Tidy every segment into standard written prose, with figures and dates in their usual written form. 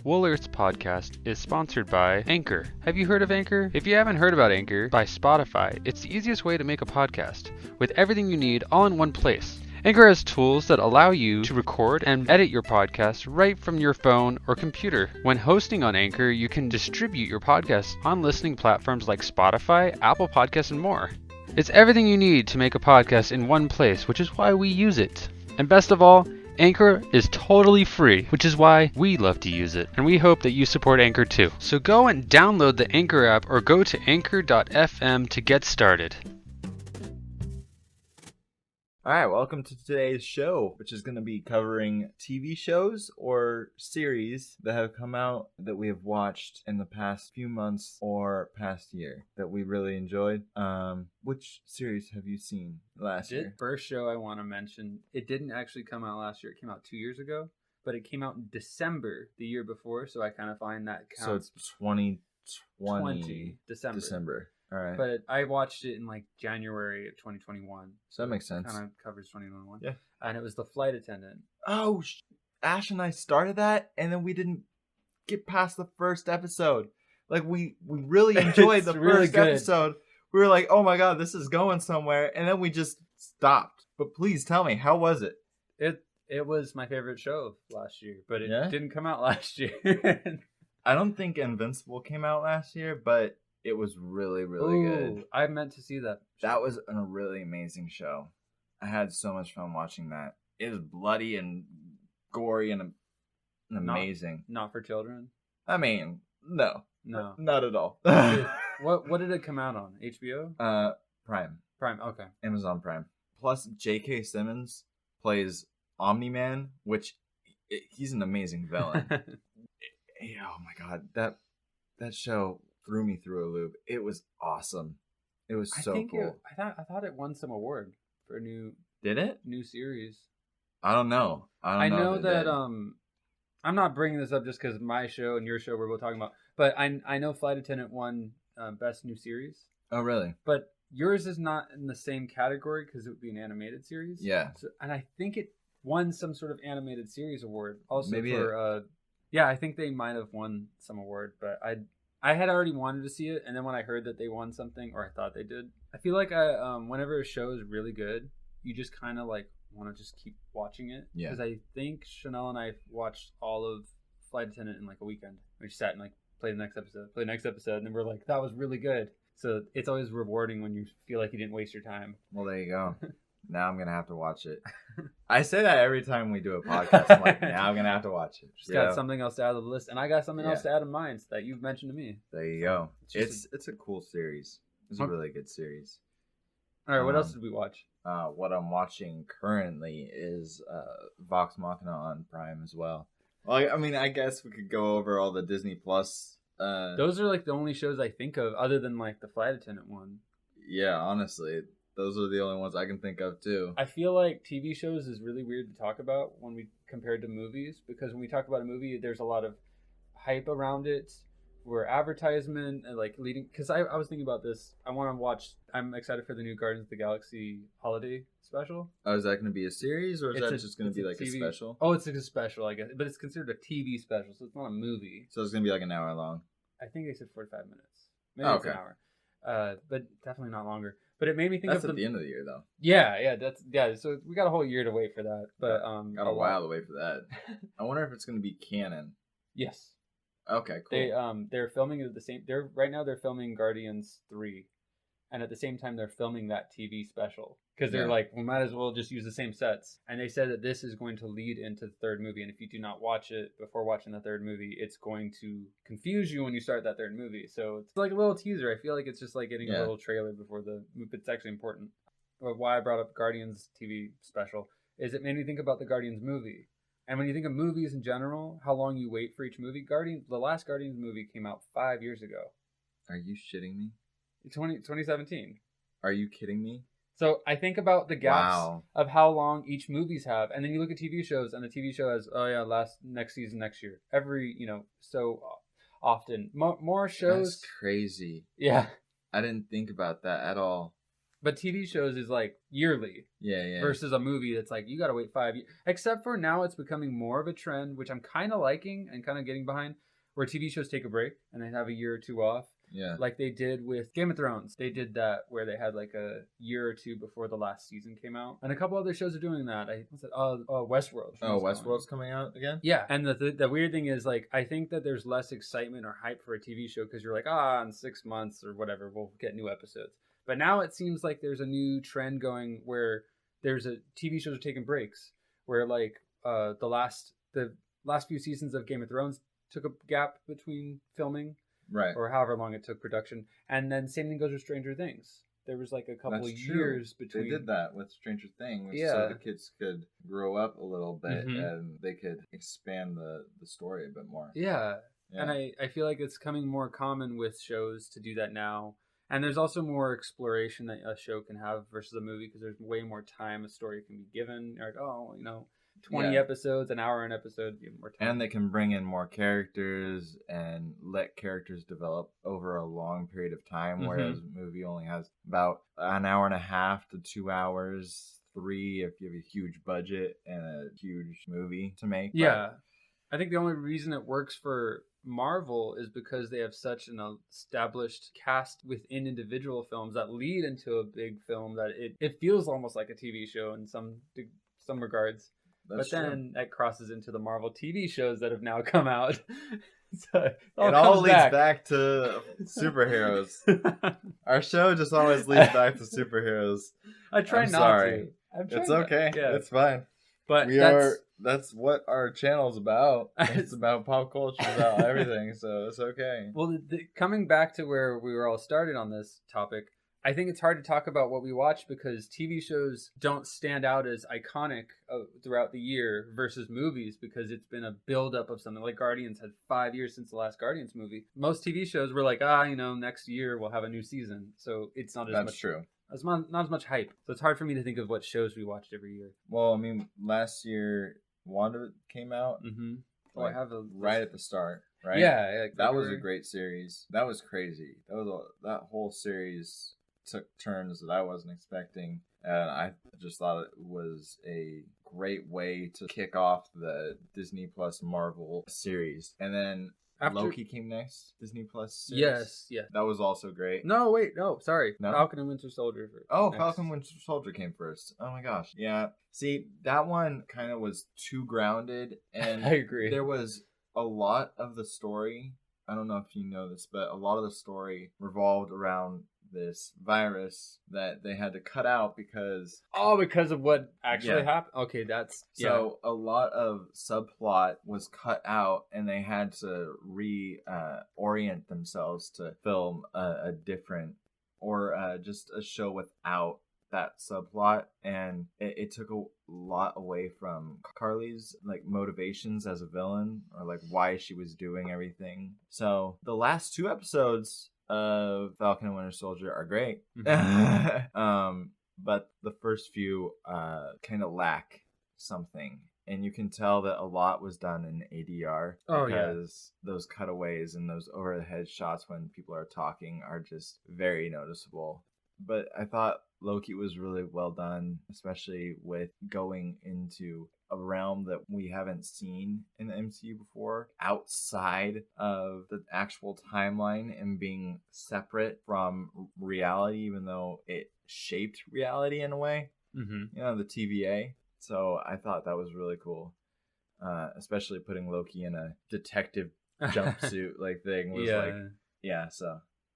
Wooler's podcast is sponsored by Anchor. Have you heard of Anchor? If you haven't heard about Anchor by Spotify, it's the easiest way to make a podcast with everything you need all in one place. Anchor has tools that allow you to record and edit your podcast right from your phone or computer. When hosting on Anchor, you can distribute your podcast on listening platforms like Spotify, Apple Podcasts, and more. It's everything you need to make a podcast in one place, which is why we use it. And best of all, Anchor is totally free, which is why we love to use it. And we hope that you support Anchor too. So go and download the Anchor app or go to anchor.fm to get started. All right, welcome to today's show, which is going to be covering TV shows or series that have come out that we have watched in the past few months or past year that we really enjoyed. Which series have you seen last year? First show I want to mention, it didn't actually come out last year. It came out 2 years ago, but it came out in December the year before, so I kind of find that counts. So it's 2020 December. All right. But I watched it in like January of 2021. So that makes sense. Kind of covers 2021. Yeah. And it was The Flight Attendant. Oh, Ash and I started that, and then we didn't get past the first episode. Like, we really enjoyed the really first good. episode. We were like, oh my God, this is going somewhere. And then we just stopped. But please tell me, how was it? It was my favorite show last year, but it didn't come out last year. I don't think Invincible came out last year, but it was really, really good. I meant to see that. That was a really amazing show. I had so much fun watching that. It was bloody and gory and amazing. Not for children? I mean, no. Not at all. What did it come out on? HBO? Prime. Prime, okay. Amazon Prime. Plus, J.K. Simmons plays Omni-Man, which he's an amazing villain. Oh my God, that show threw me through a loop. It was awesome. It was so cool. I thought it won some award for a new. Did it? New series. I don't know. I know that I'm not bringing this up just because my show and your show we're both talking about, but I know Flight Attendant won Best New Series. Oh, really? But yours is not in the same category because it would be an animated series. Yeah. So, and I think it won some sort of animated series award. Also maybe yeah, I think they might have won some award, but I had already wanted to see it, and then when I heard that they won something, or I thought they did, I feel like whenever a show is really good, you just kind of like want to just keep watching it. Yeah. Because I think Chanel and I watched all of Flight Attendant in like a weekend. We just sat and like play the next episode, and then we're like, that was really good. So it's always rewarding when you feel like you didn't waste your time. Well, there you go. Now I'm going to have to watch it. I say that every time we do a podcast. I'm like, now I'm going to have to watch it. Just got something else to add to the list. And I got something else to add of mine that you've mentioned to me. There you go. It's a cool series. It's a really good series. All right, what else did we watch? What I'm watching currently is Vox Machina on Prime as well. Well, I mean, I guess we could go over all the Disney Plus. Those are like the only shows I think of other than like the Flight Attendant one. Yeah, honestly. Those are the only ones I can think of, too. I feel like TV shows is really weird to talk about when we compared to movies, because when we talk about a movie, there's a lot of hype around it, where advertisement and like leading. Because I was thinking about this. I'm excited for the new Guardians of the Galaxy holiday special. Oh, is that going to be a series, or is that just going to be like a special? Oh, it's like a special, I guess, but it's considered a TV special, so it's not a movie. So it's going to be like an hour long. I think they said 45 minutes. Maybe it's an hour, but definitely not longer. But it made me think that's at the end of the year, though. Yeah. So we got a whole year to wait for that. But got a while to wait for that. I wonder if it's going to be canon. Yes. Okay, cool. They're filming it at the same. Right now they're filming Guardians 3, and at the same time they're filming that TV special because they're like, we might as well just use the same sets. And they said that this is going to lead into the third movie, and if you do not watch it before watching the third movie, it's going to confuse you when you start that third movie. So it's like a little teaser. I feel like it's just like getting a little trailer before the movie. It's actually important. But why I brought up Guardians TV special is it made me think about the Guardians movie. And when you think of movies in general, how long you wait for each movie, the last Guardians movie came out 5 years ago. Are you shitting me? 2017. Are you kidding me? So I think about the gaps of how long each movies have, and then you look at TV shows, and the TV show has next season next year. Every so often more shows. That's crazy. Yeah, I didn't think about that at all. But TV shows is like yearly. Yeah. Versus a movie that's like you got to wait 5 years. Except for now, it's becoming more of a trend, which I'm kind of liking and kind of getting behind, where TV shows take a break and they have a year or two off. Yeah. Like they did with Game of Thrones. They did that where they had like a year or two before the last season came out. And a couple other shows are doing that. Westworld. Oh, Westworld's coming out again? Yeah. And the weird thing is, like, I think that there's less excitement or hype for a TV show because you're like, in 6 months or whatever, we'll get new episodes. But now it seems like there's a new trend going where TV shows are taking breaks. Where like the last few seasons of Game of Thrones took a gap between filming. Right. Or however long it took production. And then same thing goes with Stranger Things. There was like a couple of years between. They did that with Stranger Things, yeah. So the kids could grow up a little bit and they could expand the story a bit more. Yeah. And I feel like it's coming more common with shows to do that now. And there's also more exploration that a show can have versus a movie because there's way more time a story can be given. You're like, 20 episodes, an hour an episode, give more time. And they can bring in more characters and let characters develop over a long period of time, whereas a movie only has about an hour and a half to 2 hours, 3 if you have a huge budget and a huge movie to make. Yeah. I think the only reason it works for Marvel is because they have such an established cast within individual films that lead into a big film that it feels almost like a TV show in some regards. That's but then true. that crosses into the Marvel TV shows that have now come out. So it all leads back to superheroes. Our show just always leads back to superheroes. I try I'm not sorry. to. It's okay. Yeah. It's fine. But that's what our channel's about. It's about pop culture, about everything, so it's okay. Well, coming back to where we were all started on this topic, I think it's hard to talk about what we watch because TV shows don't stand out as iconic throughout the year versus movies because it's been a buildup of something. Like Guardians had 5 years since the last Guardians movie. Most TV shows were like, next year we'll have a new season. So it's not as much. That's true. Not as much hype. So it's hard for me to think of what shows we watched every year. Well, I mean, last year Wanda came out. Mm-hmm. Like, I have right at the start, right? Yeah. That was a great series. That was crazy. That whole series took turns that I wasn't expecting, and I just thought it was a great way to kick off the Disney Plus Marvel series. And then Loki came next, Disney Plus series. Yes, yeah. That was also great. No, sorry. No? Falcon and Winter Soldier. Falcon and Winter Soldier came first. Oh my gosh. Yeah. See, that one kind of was too grounded, and I agree. There was a lot of the story, I don't know if you know this, but a lot of the story revolved around this virus that they had to cut out because of what actually happened. Okay, so a lot of subplot was cut out, and they had to orient themselves to film a different or just a show without that subplot, and it took a lot away from Carly's like motivations as a villain or like why she was doing everything. So the last 2 episodes of Falcon and Winter Soldier are great. But the first few kind of lack something, and you can tell that a lot was done in ADR because those cutaways and those over the head shots when people are talking are just very noticeable. But I thought Loki was really well done, especially with going into a realm that we haven't seen in the MCU before, outside of the actual timeline and being separate from reality, even though it shaped reality in a way. The TVA. So I thought that was really cool, especially putting Loki in a detective jumpsuit like thing was so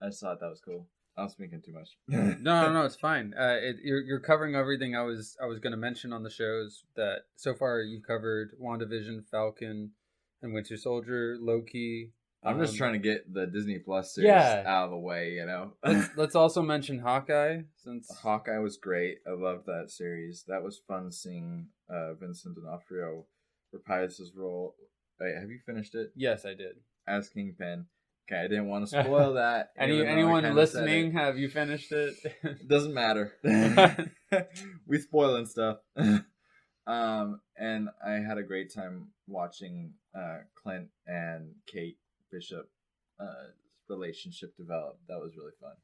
I just thought that was cool. I'm speaking too much. No, it's fine. You're covering everything I was going to mention on the shows that so far you've covered: WandaVision, Falcon, and Winter Soldier, Loki. I'm just trying to get the Disney Plus series out of the way, Let's also mention Hawkeye, since Hawkeye was great. I loved that series. That was fun seeing Vincent D'Onofrio reprise his role. Wait, have you finished it? Yes, I did. As Kingpin. Okay, I didn't want to spoil that. Anyone listening, have you finished it? It doesn't matter. We spoiling stuff. And I had a great time watching Clint and Kate Bishop relationship develop. That was really fun.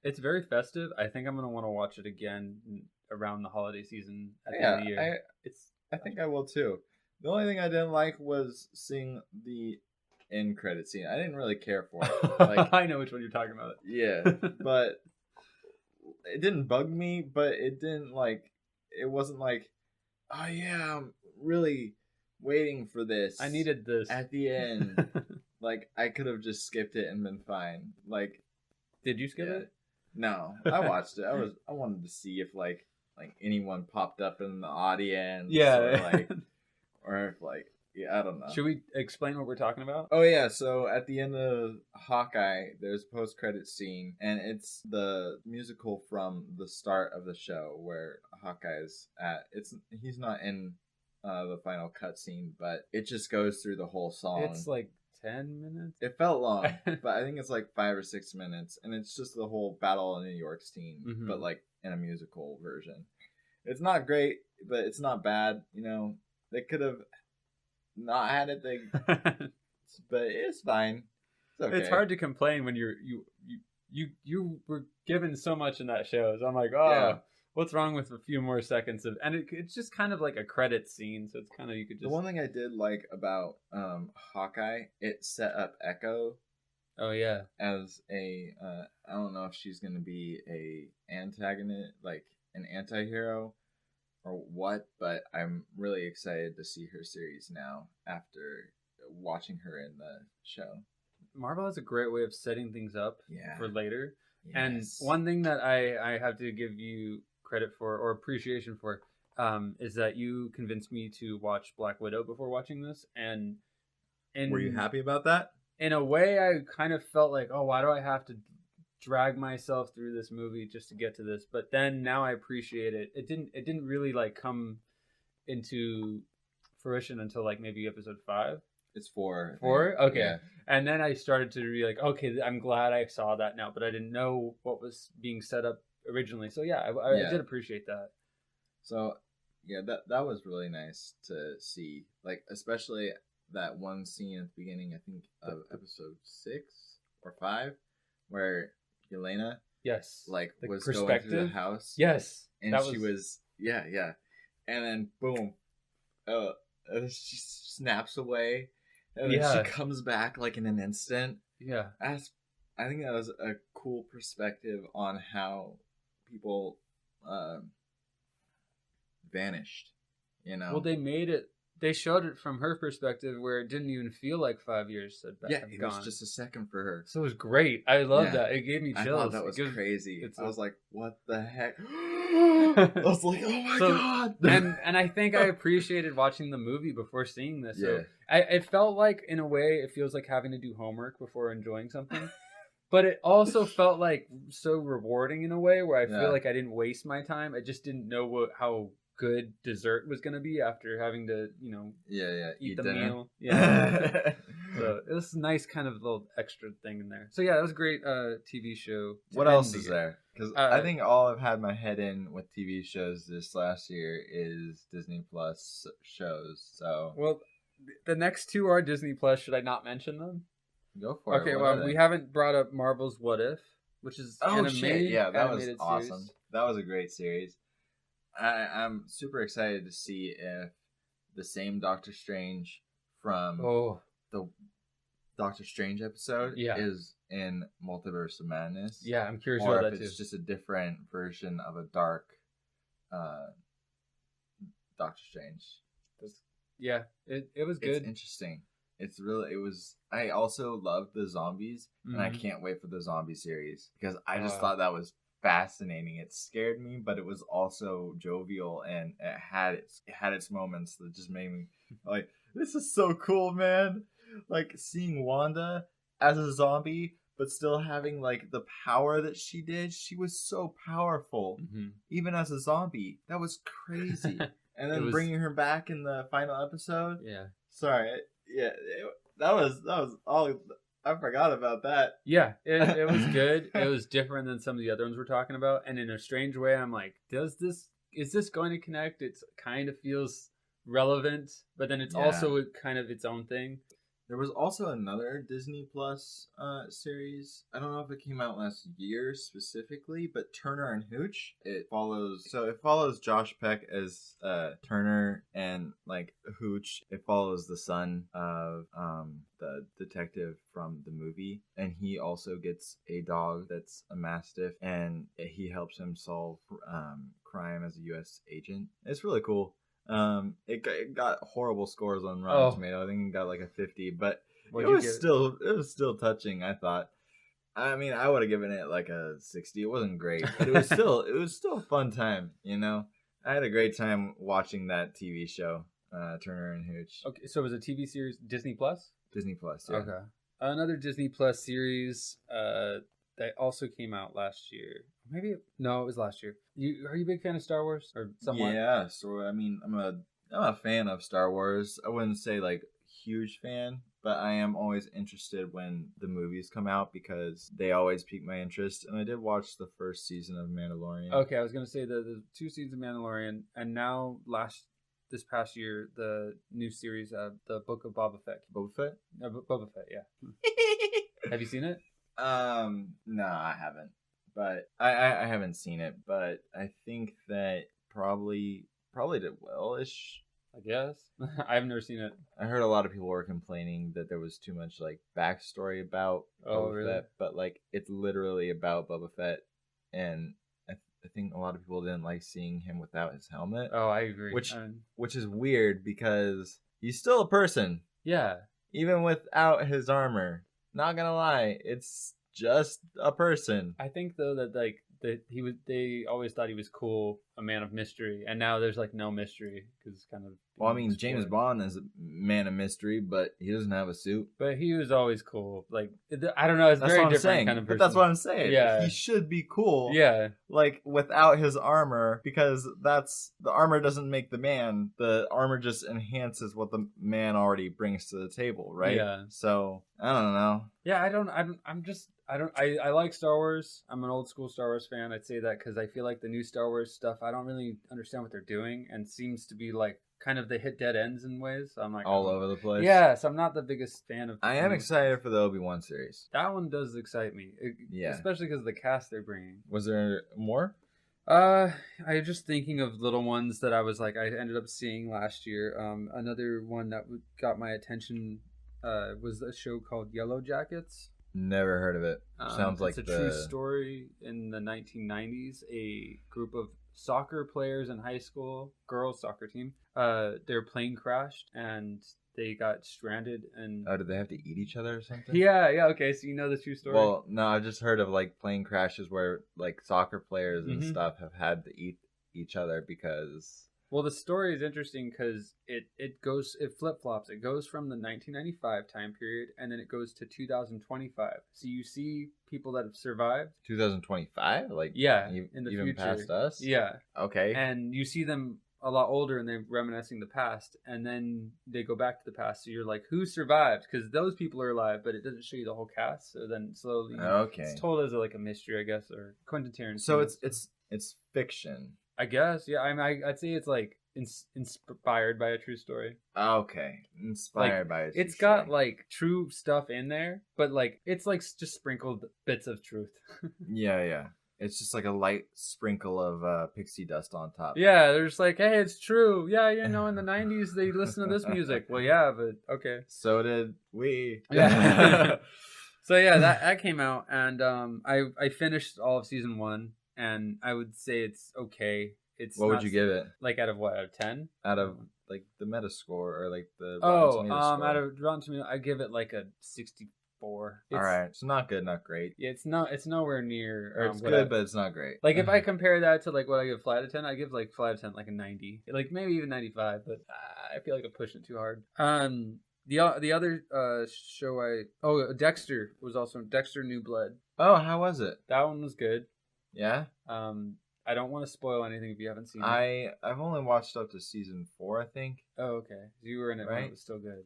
It's very festive. I think I'm gonna want to watch it again around the holiday season at the Yeah, end of the year. I think I will too. The only thing I didn't like was seeing the end credit scene. I didn't really care for it. Like, I know which one you're talking about. yeah, but it didn't bug me. But it didn't like. It wasn't like, oh yeah, I'm really waiting for this. I needed this at the end. Like, I could have just skipped it and been fine. Like, Did you skip yeah. it? No, I watched it. I wanted to see if like anyone popped up in the audience. Yeah. Or if like, yeah, I don't know. Should we explain what we're talking about? Oh yeah, so at the end of Hawkeye, there's a post-credit scene, and it's the musical from the start of the show where Hawkeye's at. He's not in the final cutscene, but it just goes through the whole song. It's like 10 minutes. It felt long, but I think it's like 5 or 6 minutes, and it's just the whole Battle of New York scene, but like in a musical version. It's not great, but it's not bad. You know, they could have not had it, but it's fine. It's okay. It's hard to complain when you were given so much in that show. So I'm like, oh, yeah. What's wrong with a few more seconds of? And it's just kind of like a credit scene, so it's kind of you could just. The one thing I did like about Hawkeye, it set up Echo. Oh yeah. As a, I don't know if she's gonna be a antagonist, like an anti-hero, or what, but I'm really excited to see her series now after watching her in the show. Marvel has a great way of setting things up for later. Yes. And one thing that I have to give you credit for or appreciation for is that you convinced me to watch Black Widow before watching this. And were you happy about that? In a way, I kind of felt like, oh, why do I have to drag myself through this movie just to get to this? But then now I appreciate it. It didn't really like come into fruition until like maybe episode 5. It's 4. 4? Okay. Yeah. And then I started to be like, okay, I'm glad I saw that now, but I didn't know what was being set up originally. So yeah, I did appreciate that. So yeah, that was really nice to see. Like, especially that one scene at the beginning, I think of episode 6 or 5, where Yelena, like, was going through the house. Yes, and she was and then boom, she snaps away, and then she comes back like in an instant. Yeah, I think that was a cool perspective on how people vanished. You know, well, they showed it from her perspective where it didn't even feel like 5 years had gone. Yeah, it was just a second for her. So it was great. I love that. It gave me chills. I thought that was crazy. I was like, what the heck? I was like, oh my god. and I think I appreciated watching the movie before seeing this. So it felt like, in a way, it feels like having to do homework before enjoying something. But it also felt like so rewarding in a way where I feel like I didn't waste my time. I just didn't know how good dessert was going to be after having to, eat the meal. Yeah. So it was a nice kind of little extra thing in there. So yeah, that was a great TV show. What else is there? Because I think all I've had my head in with TV shows this last year is Disney Plus shows. So well, the next 2 are Disney Plus. Should I not mention them? Go for it. Okay, well, we haven't brought up Marvel's What If, which is that was awesome. Series. That was a great series. I'm super excited to see if the same Doctor Strange from the Doctor Strange episode is in Multiverse of Madness. Yeah, I'm curious about that too. Or if it's just a different version of a dark Doctor Strange. Yeah, it was good. It's interesting. I also loved the zombies, and I can't wait for the zombie series because I just thought that was fascinating. It scared me, but it was also jovial, and it had its moments that just made me like, this is so cool, man. Like, seeing Wanda as a zombie but still having like the power that she did. She was so powerful even as a zombie. That was crazy. And then bringing her back in the final episode. That was all. I forgot about that. Yeah, it was good. It was different than some of the other ones we're talking about, and in a strange way, I'm like, is this going to connect? It kind of feels relevant, but then it's also kind of its own thing. There was also another Disney Plus series. I don't know if it came out last year specifically, but Turner and Hooch. It follows Josh Peck as Turner, and like Hooch, it follows the son of the detective from the movie, and he also gets a dog that's a Mastiff, and he helps him solve crime as a U.S. agent. It's really cool. It got horrible scores on Rotten Tomato. I think it got like a 50, but it was still touching. I thought. I mean, I would have given it like a 60. It wasn't great, but it was still a fun time. You know, I had a great time watching that TV show, Turner and Hooch. Okay, so it was a TV series, Disney Plus. Disney Plus. Yeah. Okay, another Disney Plus series that also came out last year. Maybe it was last year. Are you a big fan of Star Wars or somewhat? Yeah, so I mean, I'm a fan of Star Wars. I wouldn't say like huge fan, but I am always interested when the movies come out because they always pique my interest. And I did watch the first season of Mandalorian. Okay, I was gonna say the 2 seasons of Mandalorian, and now this past year the new series, the Book of Boba Fett. Boba Fett? Boba Fett, yeah. Have you seen it? No, I haven't. But I haven't seen it, but I think that probably did well-ish. I guess. I've never seen it. I heard a lot of people were complaining that there was too much like backstory about Boba Fett, but like it's literally about Boba Fett, and I think a lot of people didn't like seeing him without his helmet. Oh, I agree. Which is weird because he's still a person. Yeah. Even without his armor. Not gonna lie, it's just a person. I think though that like they always thought he was cool, a man of mystery, and now there's like no mystery because it's kind of. Well, I mean, James Bond is a man of mystery, but he doesn't have a suit. But he was always cool. Like I don't know, it's very different kind of person. But that's what I'm saying. Yeah, he should be cool. Yeah, like without his armor, because the armor doesn't make the man. The armor just enhances what the man already brings to the table, right? Yeah. So I don't know. Yeah, I like Star Wars. I'm an old school Star Wars fan. I'd say that because I feel like the new Star Wars stuff, I don't really understand what they're doing, and seems to be like kind of they hit dead ends in ways. So I'm like all over the place. Yeah, so I'm not the biggest fan of. I am excited for the Obi-Wan series. That one does excite me. Yeah, especially because of the cast they're bringing. Was there more? I was just thinking of little ones that I was like I ended up seeing last year. Another one that got my attention was a show called Yellow Jackets. Never heard of it. Sounds like it's a true story. In the 1990s, a group of soccer players in high school, girls soccer team, their plane crashed and they got stranded. And did they have to eat each other or something? Yeah. Okay, so you know the true story. Well, no, I just heard of like plane crashes where like soccer players and stuff have had to eat each other because. Well, the story is interesting because it flip-flops. It goes from the 1995 time period, and then it goes to 2025. So you see people that have survived. 2025? Like, yeah, in the even future. Past us? Yeah. Okay. And you see them a lot older, and they're reminiscing the past, and then they go back to the past. So you're like, who survived? Because those people are alive, but it doesn't show you the whole cast. So then slowly, it's told as like a mystery, I guess, or Quentin Tarantino. So it's fiction. I guess, yeah. I mean, I'd say it's like inspired by a true story. Okay, inspired by a true story. It's got like true stuff in there, but like it's like just sprinkled bits of truth. Yeah. It's just like a light sprinkle of pixie dust on top. Yeah, they're just like, hey, it's true. Yeah, in the 90s they listened to this music. Well, yeah, but okay. So did we. Yeah. So yeah, that came out, and I finished all of season 1. And I would say it's okay. What would you give it? Like out of what? Out of 10? Out of like the Metascore or like the Rotten Tomatoes score? Out of Rotten Tomatoes, I give it like a 64. All right, so not good, not great. Yeah, it's nowhere near. Or it's good, but it's not great. Like if I compare that to like what I give Fly to 10, I give like Fly to 10 like a 90, like maybe even 95. But I feel like I'm pushing it too hard. The other show Dexter was also Dexter New Blood. Oh, how was it? That one was good. Yeah. I don't want to spoil anything if you haven't seen it. I've only watched up to season 4, I think. Oh, okay. You were in it when it was still good.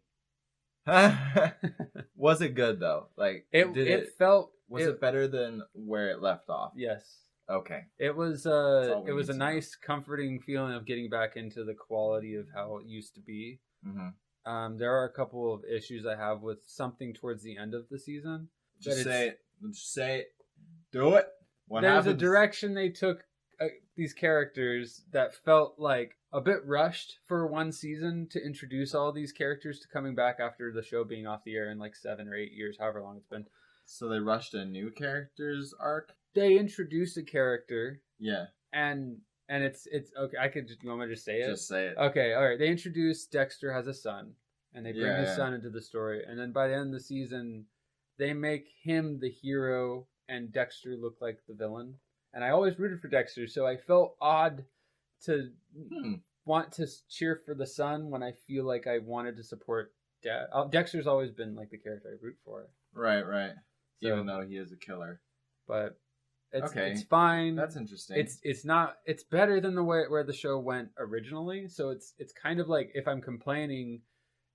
Was it good though? Like was it better than where it left off? Yes. Okay. It was a nice, comforting feeling of getting back into the quality of how it used to be. Mm-hmm. There are a couple of issues I have with something towards the end of the season. Just say it. Just say it. Do it. What There's happens? a direction they took these characters that felt like a bit rushed for one season to introduce all these characters to coming back after the show being off the air in like 7 or 8 years, however long it's been. So they rushed a new character's arc? They introduced a character. Yeah. And it's okay. You want me to just say it? Just say it. Okay, all right. They introduced Dexter has a son, and they bring his son into the story. And then by the end of the season, they make him the hero, and Dexter look like the villain. And I always rooted for Dexter, so I felt odd to want to cheer for the son when I feel like I wanted to support Dad. Dexter's always been like the character I root for. Right. So, even though he is a killer. But Okay. It's fine. That's interesting. It's better than the way where the show went originally. So it's kind of like, if I'm complaining,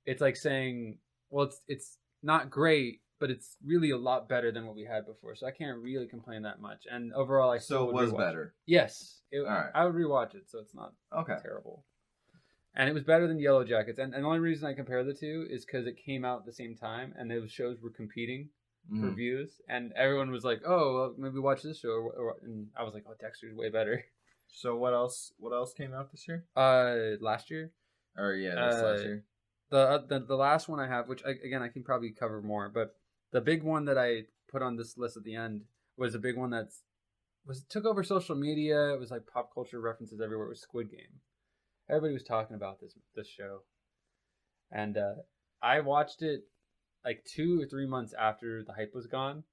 it's like saying, well, it's not great, but it's really a lot better than what we had before. So I can't really complain that much. And overall, I still so it would was rewatch better. It. Yes, All right. I would rewatch it. So it's not terrible. And it was better than Yellow Jackets. And the only reason I compare the two is because it came out at the same time, and those shows were competing for views, and everyone was like, "Oh, well, maybe watch this show," and I was like, "Oh, Dexter's way better." So what else came out this year? Last year. Last year. The last one I have, which I can probably cover more, but the big one that I put on this list at the end was a big one took over social media. It was like pop culture references everywhere. It was Squid Game. Everybody was talking about this show, and I watched it like 2 or 3 months after the hype was gone,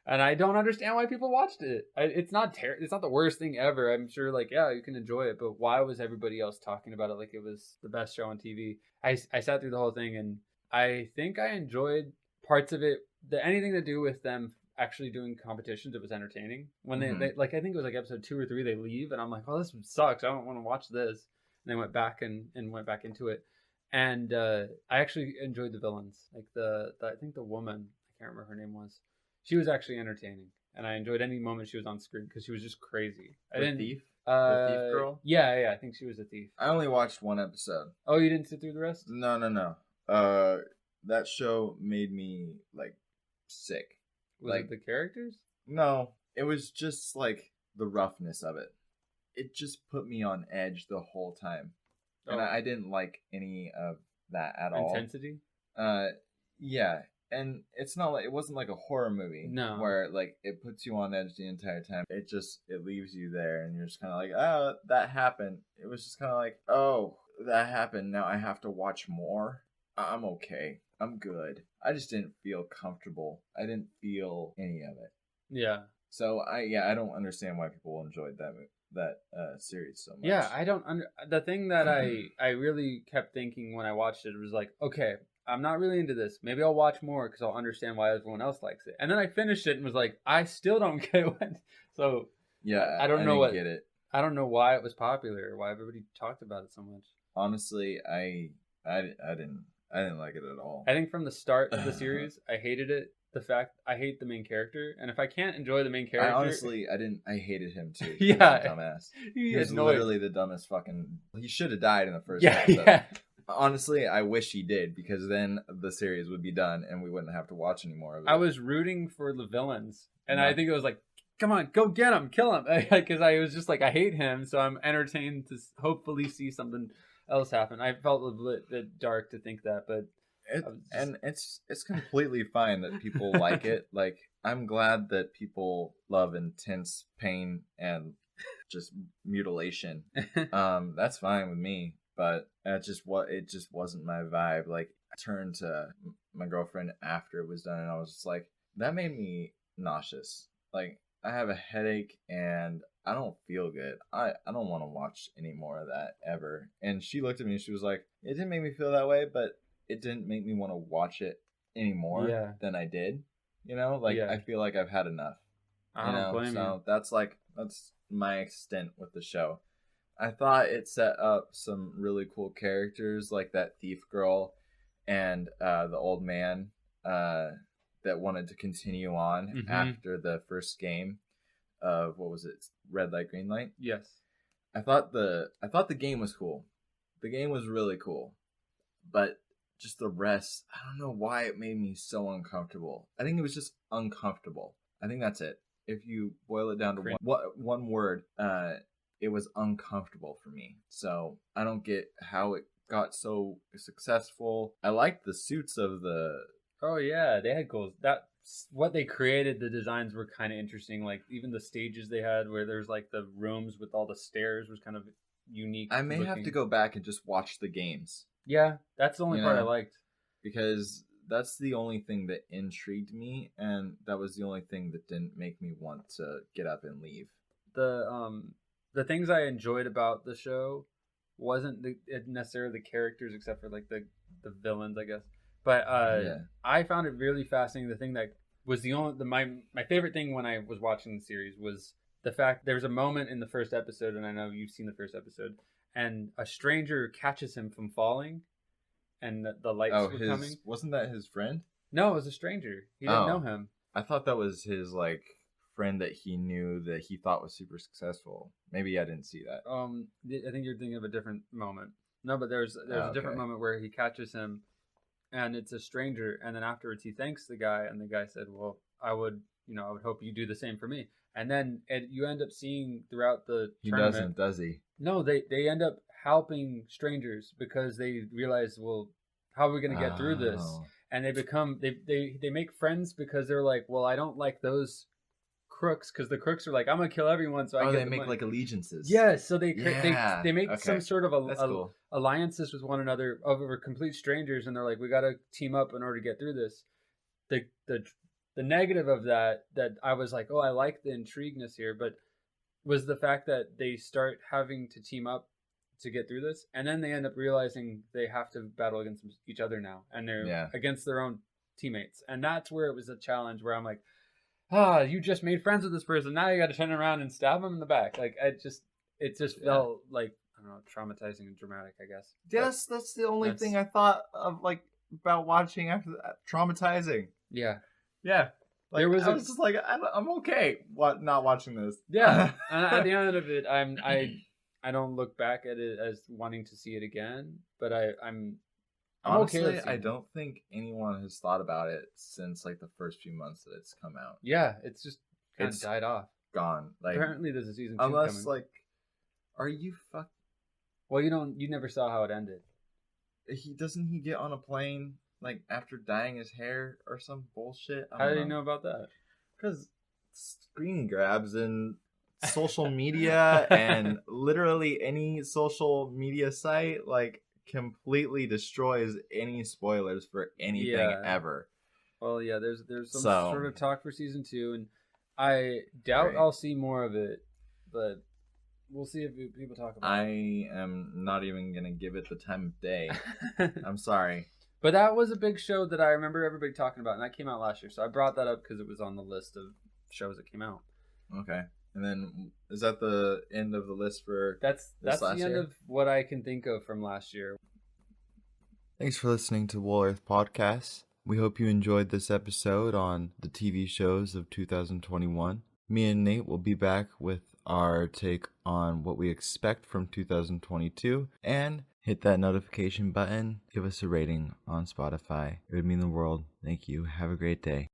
and I don't understand why people watched it. It's not the worst thing ever. I'm sure, like, yeah, you can enjoy it, but why was everybody else talking about it like it was the best show on TV? I sat through the whole thing, and I think I enjoyed parts of it. Anything to do with them actually doing competitions, it was entertaining. When they like, I think it was like episode 2 or 3, they leave, and I'm like, oh, this sucks. I don't want to watch this. And they went back and went back into it. And I actually enjoyed the villains. Like I think the woman, I can't remember her name was. She was actually entertaining, and I enjoyed any moment she was on screen because she was just crazy. The thief girl. Yeah, I think she was a thief. I only watched one episode. Oh, you didn't sit through the rest? No. That show made me like sick. Was it the characters? No, it was just like the roughness of it. It just put me on edge the whole time. And I didn't like any of that at all. Intensity? Yeah. And it wasn't like a horror movie. No. Where like it puts you on edge the entire time. It leaves you there, and you're just kind of like, oh, that happened. It was just kind of like, oh, that happened. Now I have to watch more. I'm okay. I'm good. I just didn't feel comfortable. I didn't feel any of it. Yeah. So I don't understand why people enjoyed that series so much. Yeah, I don't the thing that I really kept thinking when I watched it was like, okay, I'm not really into this. Maybe I'll watch more because I'll understand why everyone else likes it. And then I finished it and was like, I still don't get what. So yeah, I don't know get it. I don't know why it was popular or why everybody talked about it so much. Honestly, I didn't like it at all. I think from the start of the series, I hated it. The fact I hate the main character, and if I can't enjoy the main character, I hated him too. Yeah, dumbass. He was literally the dumbest fucking. He should have died in the first episode. Yeah. Honestly, I wish he did, because then the series would be done and we wouldn't have to watch any more of it. I was rooting for the villains, and I think it was like, come on, go get him, kill him, because I was just like, I hate him, so I'm entertained to hopefully see something else happen. I felt a bit dark to think that, but. It's completely fine that people like it. Like, I'm glad that people love intense pain and just mutilation. That's fine with me, but it just wasn't my vibe. Like, I turned to my girlfriend after it was done, and I was just like, that made me nauseous. Like, I have a headache and I don't feel good. I don't want to watch any more of that ever. And she looked at me and she was like, it didn't make me feel that way, but it didn't make me want to watch it anymore than I did. You know, like, I feel like I've had enough. I don't blame you. That's my extent with the show. I thought it set up some really cool characters, like that thief girl and the old man that wanted to continue on after the first game of, what was it, Red Light, Green Light? Yes. I thought the game was cool. The game was really cool. But just the rest, I don't know why it made me so uncomfortable. I think it was just uncomfortable. I think that's it. If you boil it down to one word, it was uncomfortable for me. So I don't get how it got so successful. I liked the suits of the... Oh yeah, they had goals. That's what they created. The designs were kind of interesting. Like even the stages they had, where there's like the rooms with all the stairs, was kind of unique. I may have to go back and just watch the games. Yeah, that's the only part I liked. Because that's the only thing that intrigued me, and that was the only thing that didn't make me want to get up and leave. The things I enjoyed about the show wasn't necessarily the characters, except for like the villains, I guess. But I found it really fascinating. The thing that was my favorite thing when I was watching the series was the fact there was a moment in the first episode, and I know you've seen the first episode, and a stranger catches him from falling, and the lights were coming. Wasn't that his friend? No, it was a stranger. He didn't know him. I thought that was his like friend that he knew that he thought was super successful. Maybe I didn't see that. I think you're thinking of a different moment. No, but there's a different moment where he catches him, and it's a stranger, and then afterwards he thanks the guy, and the guy said, "Well, I would hope you do the same for me." And then you end up seeing throughout the tournament. He doesn't, does he? No, they end up helping strangers because they realize, well, how are we going to get through this? And they make friends because they're like, well, I don't like those crooks, because the crooks are like, I'm gonna kill everyone, so I get they make money. Like allegiances. Yes, so they make some sort of cool. alliances with one another over complete strangers, and they're like, we got to team up in order to get through this. The negative of that I was like, oh, I like the intrigueness here, but was the fact that they start having to team up to get through this, and then they end up realizing they have to battle against each other now, and they're against their own teammates, and that's where it was a challenge where I'm like, you just made friends with this person, now you got to turn around and stab him in the back. Like it just felt like, I don't know, traumatizing and dramatic, I guess. Yes, that's the only thing I thought of, like, about watching after that. Traumatizing. Yeah. Like, I was just like, I'm okay not watching this. Yeah. And at the end of it, I don't look back at it as wanting to see it again, but I'm honestly, okay. I don't think anyone has thought about it since like the first few months that it's come out. Yeah, it's just kind of died off. Gone. Like, apparently there's a season 2 unless coming. Like, are you fuck? Well, you never saw how it ended. He get on a plane like after dyeing his hair or some bullshit? How do you know about that? Because screen grabs and social media and literally any social media site like completely destroys any spoilers for anything ever. Well, yeah, there's some sort of talk for season 2, and I doubt I'll see more of it, but we'll see if people talk about it. I am not even gonna give it the time of day. I'm sorry. But that was a big show that I remember everybody talking about, and that came out last year, so I brought that up because it was on the list of shows that came out. Okay. And then, is that the end of the list for that's the end of what I can think of from last year. Thanks for listening to Wool Earth Podcast. We hope you enjoyed this episode on the TV shows of 2021. Me and Nate will be back with our take on what we expect from 2022. And hit that notification button. Give us a rating on Spotify. It would mean the world. Thank you. Have a great day.